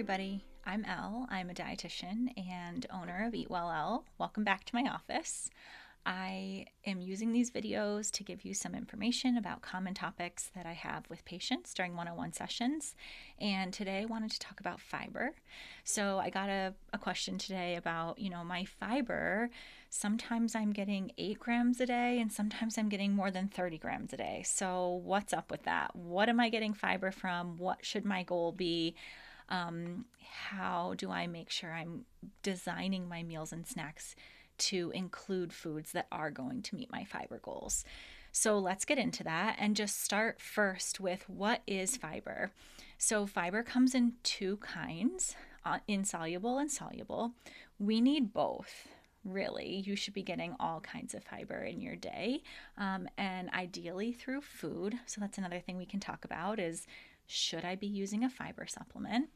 everybody. I'm Elle. I'm a dietitian and owner of Eat Well Elle. Welcome back to my office. I am using these videos to give you some information about common topics that I have with patients during one-on-one sessions. And today I wanted to talk about fiber. So I got a question today about, my fiber. Sometimes I'm getting 8 grams a day and sometimes I'm getting more than 30 grams a day. So what's up with that? What am I getting fiber from? What should my goal be? How do I make sure I'm designing my meals and snacks to include foods that are going to meet my fiber goals? So let's get into that and just start first with what is fiber. So fiber comes in two kinds, insoluble and soluble. We need both. Really, you should be getting all kinds of fiber in your day, and ideally through food. So that's another thing we can talk about is, should I be using a fiber supplement?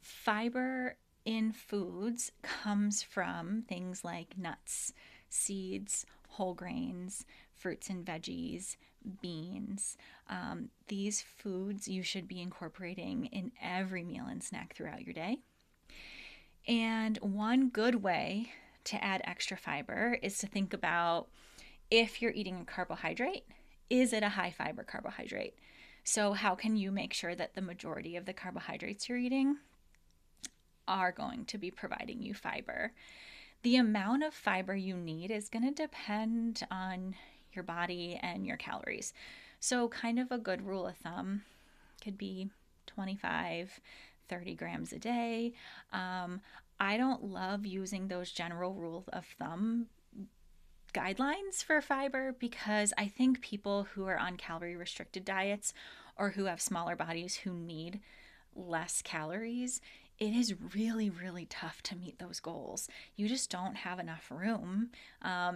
Fiber in foods comes from things like nuts, seeds, whole grains, fruits and veggies, beans. These foods you should be incorporating in every meal and snack throughout your day. And one good way to add extra fiber is to think about, if you're eating a carbohydrate, is it a high fiber carbohydrate? So how can you make sure that the majority of the carbohydrates you're eating are going to be providing you fiber? The amount of fiber you need is going to depend on your body and your calories. So kind of a good rule of thumb could be 25, 30 grams a day. I don't love using those general rules of thumb guidelines for fiber because I think people who are on calorie restricted diets or who have smaller bodies who need less calories, it is really, really tough to meet those goals. You just don't have enough room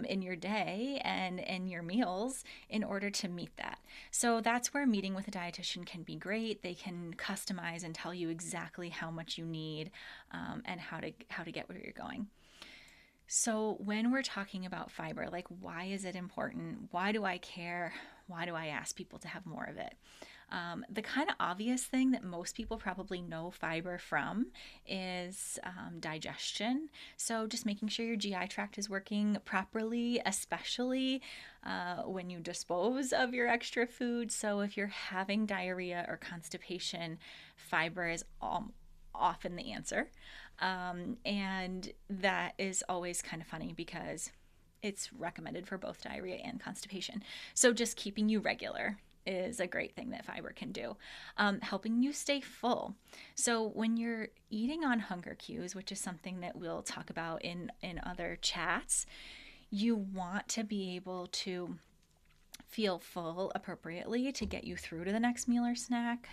in your day and in your meals in order to meet that. So that's where meeting with a dietitian can be great. They can customize and tell you exactly how much you need and how to get where you're going. So when we're talking about fiber, like, why is it important? Why do I care? Why do I ask people to have more of it? The kind of obvious thing that most people probably know fiber from is digestion. So just making sure your GI tract is working properly, especially when you dispose of your extra food. So if you're having diarrhea or constipation, fiber is often the answer. And that is always kind of funny because it's recommended for both diarrhea and constipation. So just keeping you regular is a great thing that fiber can do. Helping you stay full. So when you're eating on hunger cues, which is something that we'll talk about in other chats, you want to be able to feel full appropriately to get you through to the next meal or snack.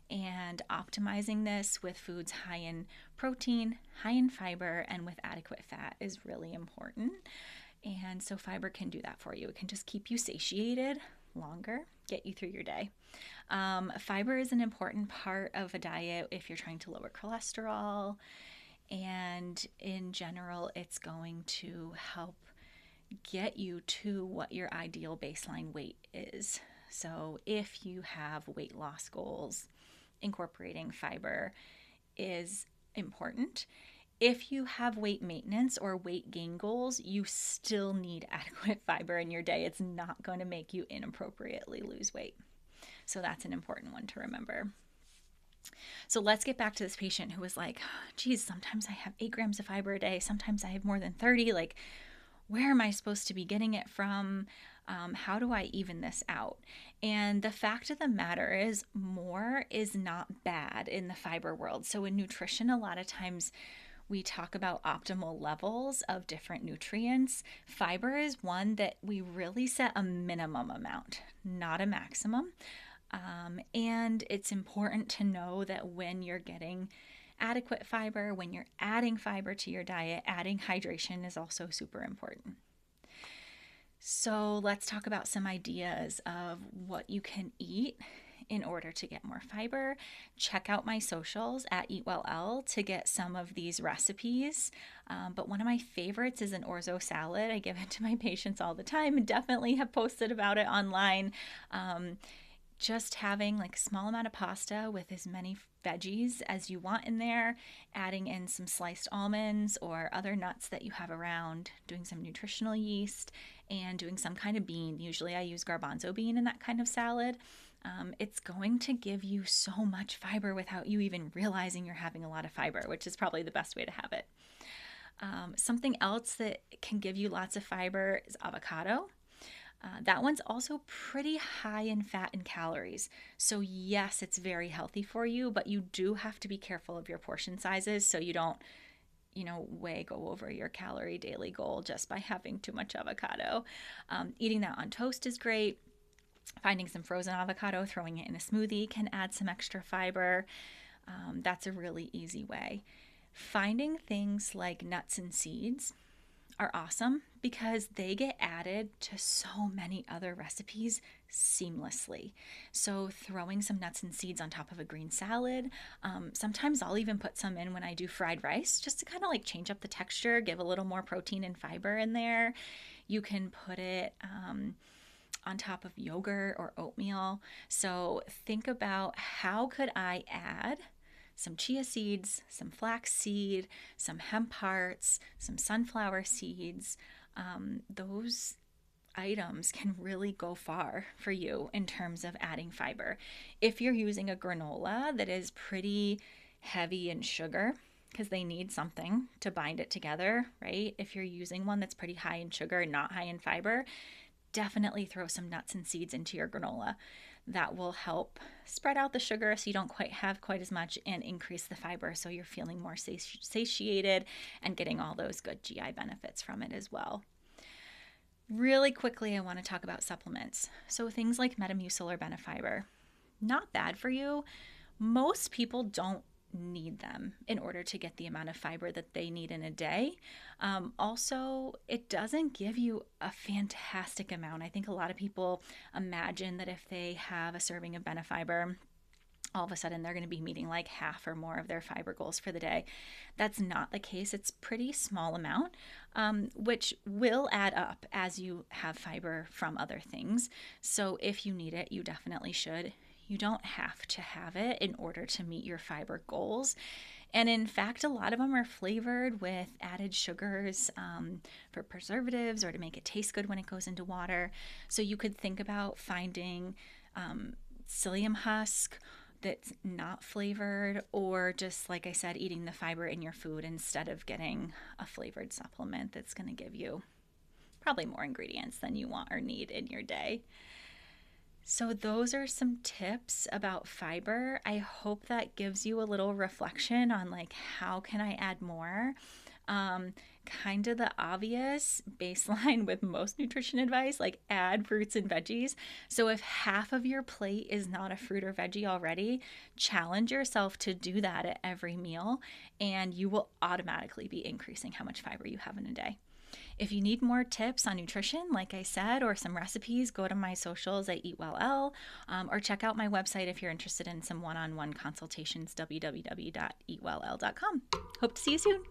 And optimizing this with foods high in protein, high in fiber, and with adequate fat is really important. And so fiber can do that for you. It can just keep you satiated longer, get you through your day. Fiber is an important part of a diet if you're trying to lower cholesterol. And in general, it's going to help get you to what your ideal baseline weight is. So if you have weight loss goals, incorporating fiber is important. If you have weight maintenance or weight gain goals, you still need adequate fiber in your day. It's not going to make you inappropriately lose weight. So that's an important one to remember. So let's get back to this patient who was like, geez, sometimes I have 8 grams of fiber a day. Sometimes I have more than 30. Like, where am I supposed to be getting it from? How do I even this out? And the fact of the matter is, more is not bad in the fiber world. So in nutrition, a lot of times we talk about optimal levels of different nutrients. Fiber is one that we really set a minimum amount, not a maximum. And it's important to know that when you're getting adequate fiber, when you're adding fiber to your diet, adding hydration is also super important. So let's talk about some ideas of what you can eat in order to get more fiber. Check out my socials at Eat Well Elle to get some of these recipes. But one of my favorites is an orzo salad. I give it to my patients all the time and definitely have posted about it online. just having like a small amount of pasta with as many veggies as you want in there, adding in some sliced almonds or other nuts that you have around, doing some nutritional yeast, and doing some kind of bean. Usually I use garbanzo bean in that kind of salad. It's going to give you so much fiber without you even realizing you're having a lot of fiber, which is probably the best way to have it. Something else that can give you lots of fiber is avocado. That one's also pretty high in fat and calories. So, yes, it's very healthy for you, but you do have to be careful of your portion sizes so you don't, way go over your calorie daily goal just by having too much avocado. Eating that on toast is great. Finding some frozen avocado, throwing it in a smoothie can add some extra fiber. That's a really easy way. Finding things like nuts and seeds are awesome because they get added to so many other recipes seamlessly. So throwing some nuts and seeds on top of a green salad, sometimes I'll even put some in when I do fried rice just to kind of like change up the texture, give a little more protein and fiber in there. You can put it on top of yogurt or oatmeal. So think about, how could I add some chia seeds, some flax seed, some hemp hearts, some sunflower seeds. Those items can really go far for you in terms of adding fiber. If you're using a granola that is pretty heavy in sugar, because they need something to bind it together, right? If you're using one that's pretty high in sugar and not high in fiber, definitely throw some nuts and seeds into your granola. That will help spread out the sugar so you don't have quite as much, and increase the fiber so you're feeling more satiated and getting all those good GI benefits from it as well. Really quickly, I want to talk about supplements. So things like Metamucil or Benefiber, not bad for you. Most people don't need them in order to get the amount of fiber that they need in a day. Also, it doesn't give you a fantastic amount. I think a lot of people imagine that if they have a serving of Benefiber, all of a sudden they're going to be meeting like half or more of their fiber goals for the day. That's not the case. It's pretty small amount, which will add up as you have fiber from other things. So if you need it, you definitely should. You don't have to have it in order to meet your fiber goals. And in fact, a lot of them are flavored with added sugars for preservatives or to make it taste good when it goes into water. So you could think about finding psyllium husk that's not flavored, or just, like I said, eating the fiber in your food instead of getting a flavored supplement that's going to give you probably more ingredients than you want or need in your day. So those are some tips about fiber. I hope that gives you a little reflection on like, how can I add more? Kind of the obvious baseline with most nutrition advice, like add fruits and veggies. So if half of your plate is not a fruit or veggie already, challenge yourself to do that at every meal, and you will automatically be increasing how much fiber you have in a day. If you need more tips on nutrition, like I said, or some recipes, go to my socials at EatWellL, or check out my website if you're interested in some one-on-one consultations, www.eatwell.com. Hope to see you soon.